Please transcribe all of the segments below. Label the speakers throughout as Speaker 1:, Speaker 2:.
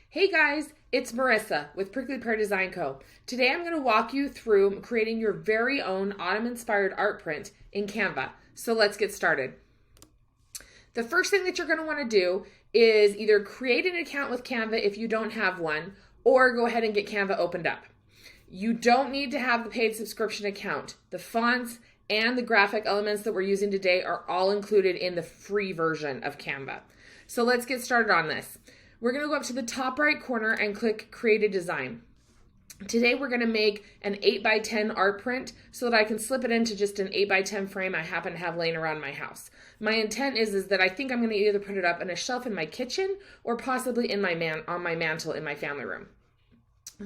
Speaker 1: Hey guys, it's Marissa with Prickly Pear Design Co. Today I'm going to walk you through creating your very own autumn-inspired art print in Canva. So let's get started. The first thing that you're going to want to do is either create an account with Canva if you don't have one, or go ahead and get Canva opened up. You don't need to have the paid subscription account. The fonts and the graphic elements that we're using today are all included in the free version of Canva. So let's get started on this. We're going to go up to the top right corner and click Create a Design. Today we're going to make an 8x10 art print so that I can slip it into just an 8x10 frame I happen to have laying around my house. My intent is that I think I'm going to either put it up on a shelf in my kitchen or possibly in on my mantle in my family room.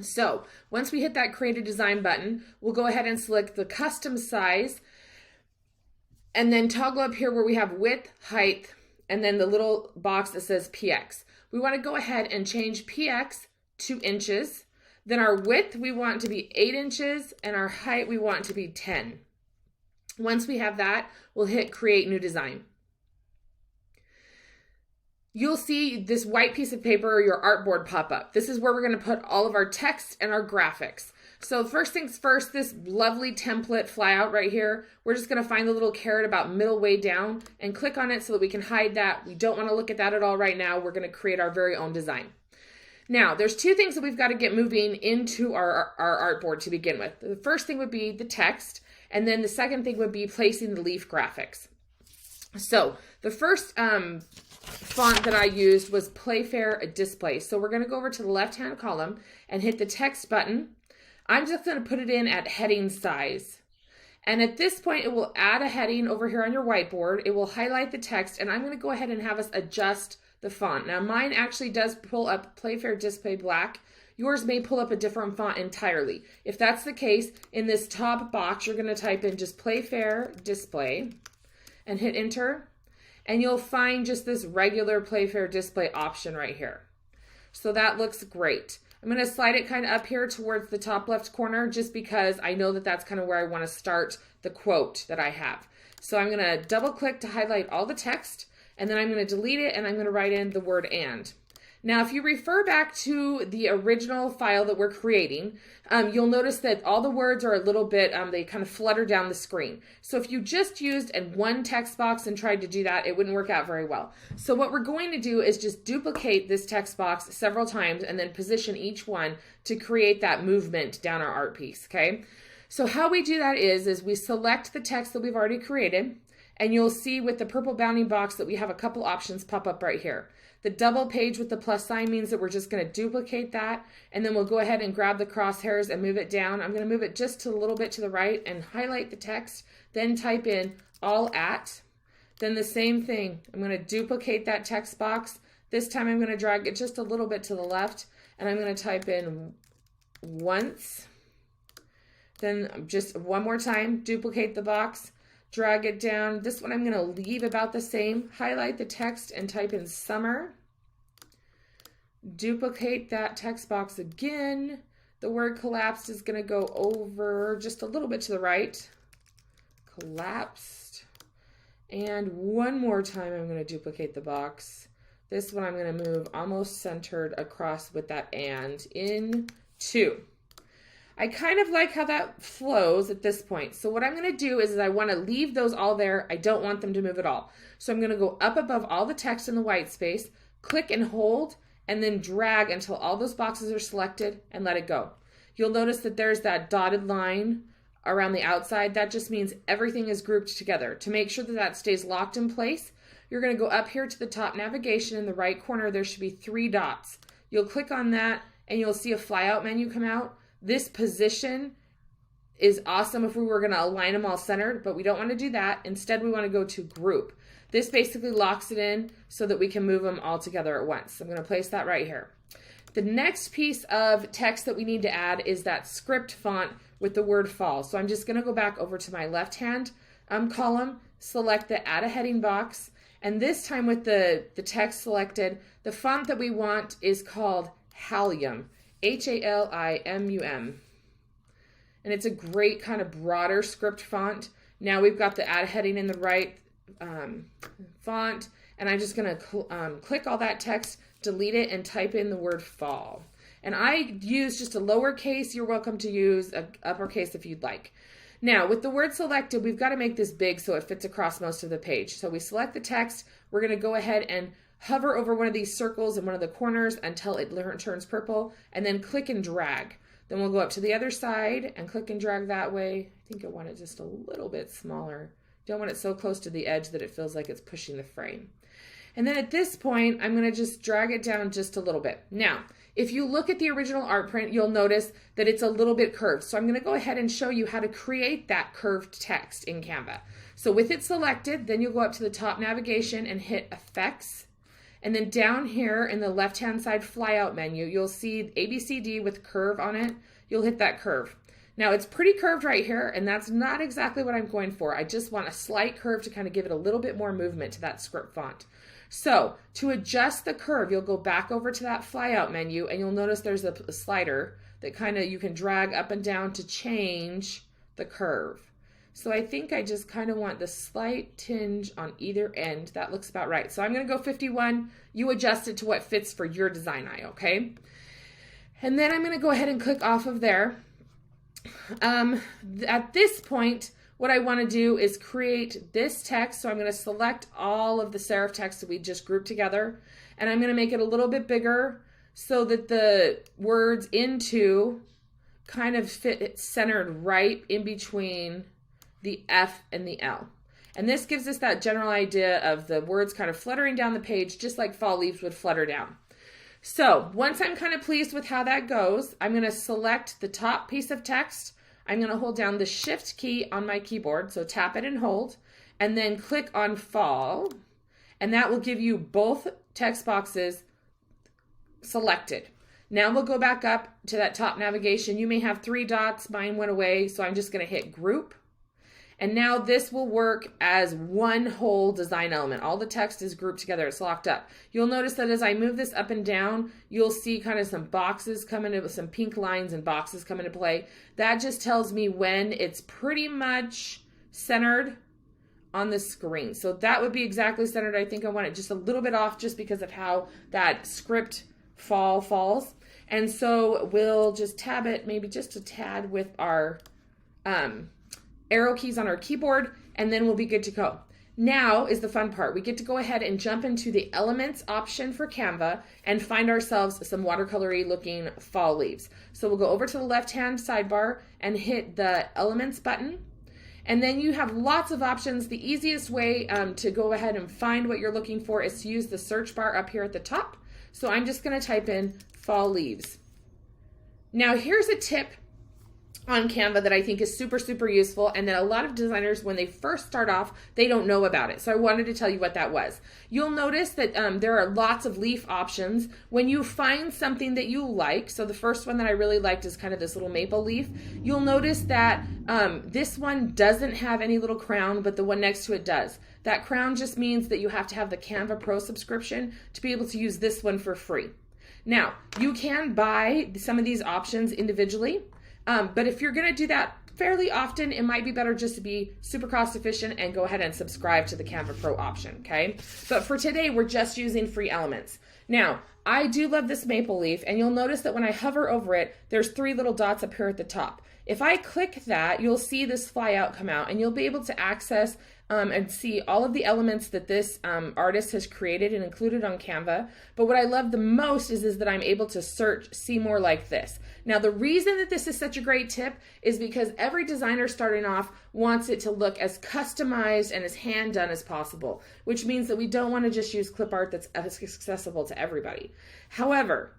Speaker 1: So once we hit that Create a Design button, we'll go ahead and select the custom size and then toggle up here where we have width, height, and then the little box that says PX. We want to go ahead and change PX to inches. Then our width we want to be 8 inches and our height we want to be 10. Once we have that, we'll hit Create New Design. You'll see this white piece of paper or your artboard pop up. This is where we're going to put all of our text and our graphics. So first things first, this lovely template flyout right here, we're just going to find the little caret about middle way down and click on it so that we can hide that. We don't want to look at that at all right now. We're going to create our very own design. Now, there's two things that we've got to get moving into our artboard to begin with. The first thing would be the text, and then the second thing would be placing the leaf graphics. So the first font that I used was Playfair Display. So we're going to go over to the left-hand column and hit the text button. I'm just going to put it in at heading size. And at this point, it will add a heading over here on your whiteboard. It will highlight the text, and I'm going to go ahead and have us adjust the font. Now, mine actually does pull up Playfair Display Black. Yours may pull up a different font entirely. If that's the case, in this top box, you're going to type in just Playfair Display and hit Enter. And you'll find just this regular Playfair Display option right here. So that looks great. I'm going to slide it kind of up here towards the top left corner just because I know that that's kind of where I want to start the quote that I have. So I'm going to double click to highlight all the text, and then I'm going to delete it and I'm going to write in the word and. Now, if you refer back to the original file that we're creating, you'll notice that all the words are a little bit, they kind of flutter down the screen. So if you just used one text box and tried to do that, it wouldn't work out very well. So what we're going to do is just duplicate this text box several times and then position each one to create that movement down our art piece, okay? So how we do that is we select the text that we've already created, and you'll see with the purple bounding box that we have a couple options pop up right here. The double page with the plus sign means that we're just going to duplicate that, and then we'll go ahead and grab the crosshairs and move it down. I'm going to move it just a little bit to the right and highlight the text, then type in all at. Then the same thing, I'm going to duplicate that text box. This time I'm going to drag it just a little bit to the left, and I'm going to type in once. Then just one more time, duplicate the box. Drag it down. This one I'm going to leave about the same. Highlight the text and type in summer. Duplicate that text box again. The word collapsed is going to go over just a little bit to the right. Collapsed. And one more time I'm going to duplicate the box. This one I'm going to move almost centered across with that and in two. I kind of like how that flows at this point. So what I'm going to do is I want to leave those all there. I don't want them to move at all. So I'm going to go up above all the text in the white space, click and hold, and then drag until all those boxes are selected and let it go. You'll notice that there's that dotted line around the outside. That just means everything is grouped together. To make sure that that stays locked in place, you're going to go up here to the top navigation in the right corner. There should be 3 dots. You'll click on that and you'll see a flyout menu come out. This position is awesome if we were going to align them all centered, but we don't want to do that. Instead, we want to go to group. This basically locks it in so that we can move them all together at once. I'm going to place that right here. The next piece of text that we need to add is that script font with the word fall. So I'm just going to go back over to my left-hand column, select the add a heading box, and this time with the text selected, the font that we want is called Halium. H-A-L-I-M-U-M. And it's a great kind of broader script font. Now we've got the add heading in the right font, and I'm just going to click all that text delete it, and type in the word fall. And I use just a lowercase. You're welcome to use an uppercase if you'd like. Now, with the word selected, we've got to make this big so it fits across most of the page. So we select the text. We're going to go ahead and hover over one of these circles in one of the corners until it turns purple, and then click and drag. Then we'll go up to the other side and click and drag that way. I think I want it just a little bit smaller. Don't want it so close to the edge that it feels like it's pushing the frame. And then at this point, I'm going to just drag it down just a little bit. Now, if you look at the original art print, you'll notice that it's a little bit curved. So I'm going to go ahead and show you how to create that curved text in Canva. So with it selected, then you'll go up to the top navigation and hit Effects. And then down here in the left-hand side flyout menu, you'll see ABCD with curve on it. You'll hit that curve. Now it's pretty curved right here, and that's not exactly what I'm going for. I just want a slight curve to kind of give it a little bit more movement to that script font. So to adjust the curve, you'll go back over to that flyout menu, and you'll notice there's a slider that kind of you can drag up and down to change the curve. So I think I just kind of want the slight tinge on either end. That looks about right. So I'm going to go 51. You adjust it to what fits for your design eye, okay? And then I'm going to go ahead and click off of there. At this point, what I want to do is create this text. So I'm going to select all of the serif text that we just grouped together, and I'm going to make it a little bit bigger so that the words into kind of fit centered right in between the F and the L. And this gives us that general idea of the words kind of fluttering down the page, just like fall leaves would flutter down. So once I'm kind of pleased with how that goes, I'm going to select the top piece of text. I'm going to hold down the Shift key on my keyboard, so tap it and hold, and then click on fall, and that will give you both text boxes selected. Now we'll go back up to that top navigation. You may have 3 dots. Mine went away, so I'm just going to hit Group. And now this will work as one whole design element. All the text is grouped together. It's locked up. You'll notice that as I move this up and down, you'll see kind of some boxes come into, some pink lines and boxes come into play. That just tells me when it's pretty much centered on the screen. So that would be exactly centered. I think I want it just a little bit off just because of how that script falls. And so we'll just tab it maybe just a tad with our arrow keys on our keyboard, and then we'll be good to go. Now is the fun part. We get to go ahead and jump into the elements option for Canva and find ourselves some watercolory looking fall leaves. So we'll go over to the left-hand sidebar and hit the elements button. And then you have lots of options. The easiest way to go ahead and find what you're looking for is to use the search bar up here at the top. So I'm just going to type in fall leaves. Now here's a tip on Canva that I think is super, super useful, and that a lot of designers, when they first start off, they don't know about it. So I wanted to tell you what that was. You'll notice that there are lots of leaf options. When you find something that you like, so the first one that I really liked is kind of this little maple leaf, you'll notice that this one doesn't have any little crown, but the one next to it does. That crown just means that you have to have the Canva Pro subscription to be able to use this one for free. Now, you can buy some of these options individually, but if you're going to do that fairly often, it might be better just to be super cost efficient and go ahead and subscribe to the Canva Pro option, okay? But for today, we're just using free elements. Now, I do love this maple leaf, and you'll notice that when I hover over it, there's 3 little dots up here at the top. If I click that, you'll see this flyout come out, and you'll be able to access and see all of the elements that this artist has created and included on Canva. But what I love the most is that I'm able to search, see more like this. Now, the reason that this is such a great tip is because every designer starting off wants it to look as customized and as hand done as possible, which means that we don't want to just use clip art that's accessible to everybody. However,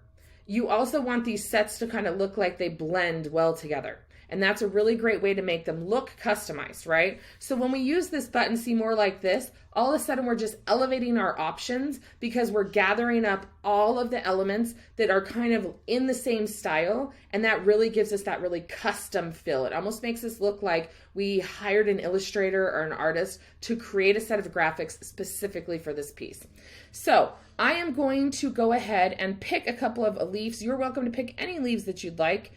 Speaker 1: you also want these sets to kind of look like they blend well together. And that's a really great way to make them look customized, right? So when we use this button, see more like this, all of a sudden we're just elevating our options because we're gathering up all of the elements that are kind of in the same style. And that really gives us that really custom feel. It almost makes us look like we hired an illustrator or an artist to create a set of graphics specifically for this piece. So I am going to go ahead and pick a couple of leaves. You're welcome to pick any leaves that you'd like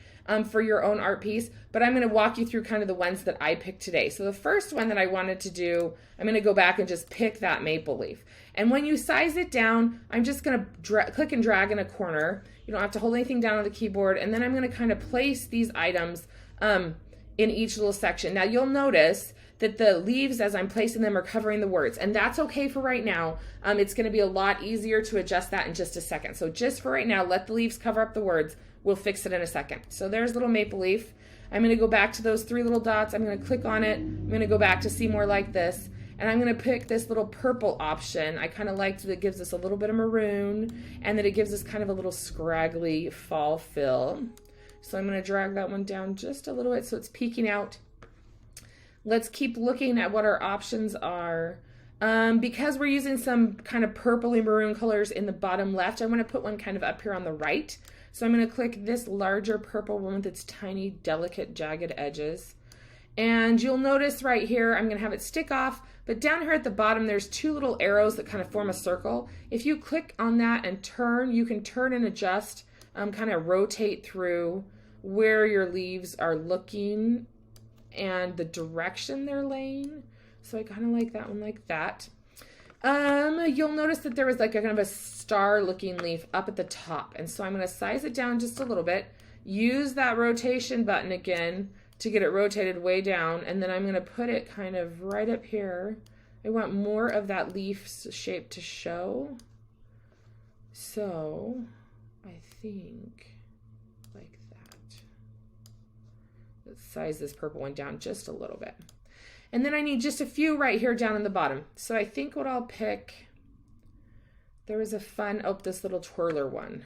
Speaker 1: for your own art piece, but I'm going to walk you through kind of the ones that I picked today. So the first one that I wanted to do, I'm going to go back and just just pick that maple leaf. And when you size it down, I'm just going to click and drag in a corner. You don't have to hold anything down on the keyboard. And then I'm going to kind of place these items in each little section. Now you'll notice that the leaves, as I'm placing them, are covering the words. And that's okay for right now. It's going to be a lot easier to adjust that in just a second. So just for right now, let the leaves cover up the words. We'll fix it in a second. So there's little maple leaf. I'm going to go back to those 3 little dots. I'm going to click on it. I'm going to go back to see more like this. And I'm going to pick this little purple option. I kind of liked that it gives us a little bit of maroon and that it gives us kind of a little scraggly fall fill. So I'm going to drag that one down just a little bit so it's peeking out. Let's keep looking at what our options are. Because we're using some kind of purpley maroon colors in the bottom left, I want to put one kind of up here on the right. So I'm going to click this larger purple one with its tiny, delicate, jagged edges. And you'll notice right here, I'm going to have it stick off, but down here at the bottom, there's 2 little arrows that kind of form a circle. If you click on that and turn, you can turn and adjust, kind of rotate through where your leaves are looking and the direction they're laying. So I kind of like that one like that. You'll notice that there was like a kind of a star looking leaf up at the top. And so I'm going to size it down just a little bit, use that rotation button again to get it rotated way down. And then I'm going to put it kind of right up here. I want more of that leaf shape to show. So I think like that. Let's size this purple one down just a little bit. And then I need just a few right here down in the bottom. So I think what I'll pick, there was a fun, this little twirler one.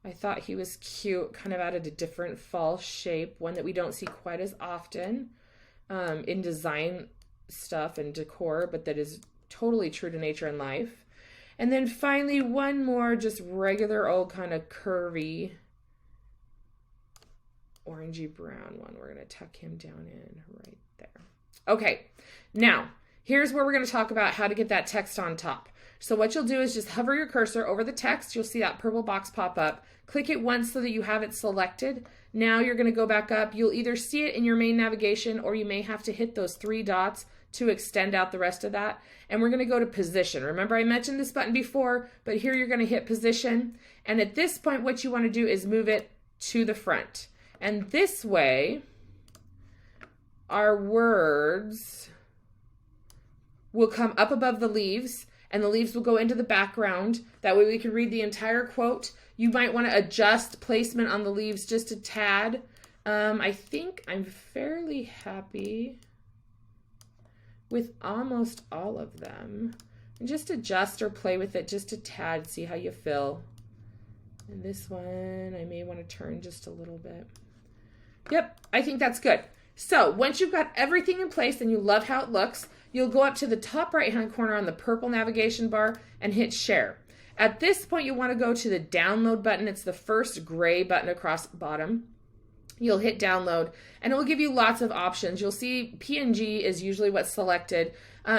Speaker 1: I thought he was cute, kind of added a different fall shape, one that we don't see quite as often in design stuff and decor, but that is totally true to nature and life. And then finally, one more just regular old kind of curvy orangey brown one. We're going to tuck him down in right there. Okay, now here's where we're going to talk about how to get that text on top. So what you'll do is just hover your cursor over the text. You'll see that purple box pop up. Click it once so that you have it selected. Now you're going to go back up. You'll either see it in your main navigation or you may have to hit those 3 dots to extend out the rest of that. And we're going to go to position. Remember, I mentioned this button before, but here you're going to hit position. And at this point, what you want to do is move it to the front. And this way, our words will come up above the leaves and the leaves will go into the background. That way we can read the entire quote. You might want to adjust placement on the leaves just a tad. I think I'm fairly happy with almost all of them. And just adjust or play with it just a tad, see how you feel. And this one, I may want to turn just a little bit. Yep, I think that's good. So once you've got everything in place and you love how it looks, you'll go up to the top right-hand corner on the purple navigation bar and hit share. At this point, you want to go to the download button. It's the first gray button across the bottom. You'll hit download and it will give you lots of options. You'll see PNG is usually what's selected.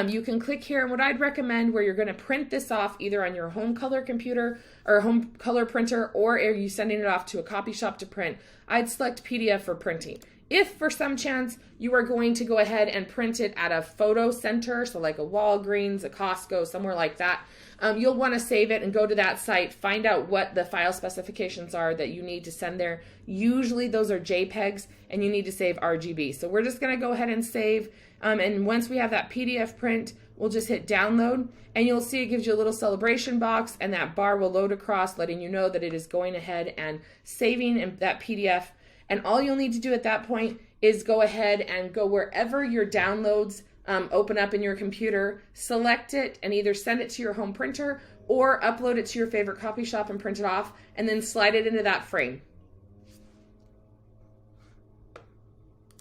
Speaker 1: You can click here, and what I'd recommend where you're going to print this off either on your home color computer or home color printer, or are you sending it off to a copy shop to print, I'd select PDF for printing. If for some chance you are going to go ahead and print it at a photo center, so like a Walgreens, a Costco, somewhere like that, you'll want to save it and go to that site, find out what the file specifications are that you need to send there. Usually those are JPEGs and you need to save RGB. So we're just going to go ahead and save. And once we have that PDF print, we'll just hit download and you'll see it gives you a little celebration box and that bar will load across letting you know that it is going ahead and saving that PDF. And all you'll need to do at that point is go ahead and go wherever your downloads open up in your computer, select it, and either send it to your home printer or upload it to your favorite copy shop and print it off, and then slide it into that frame.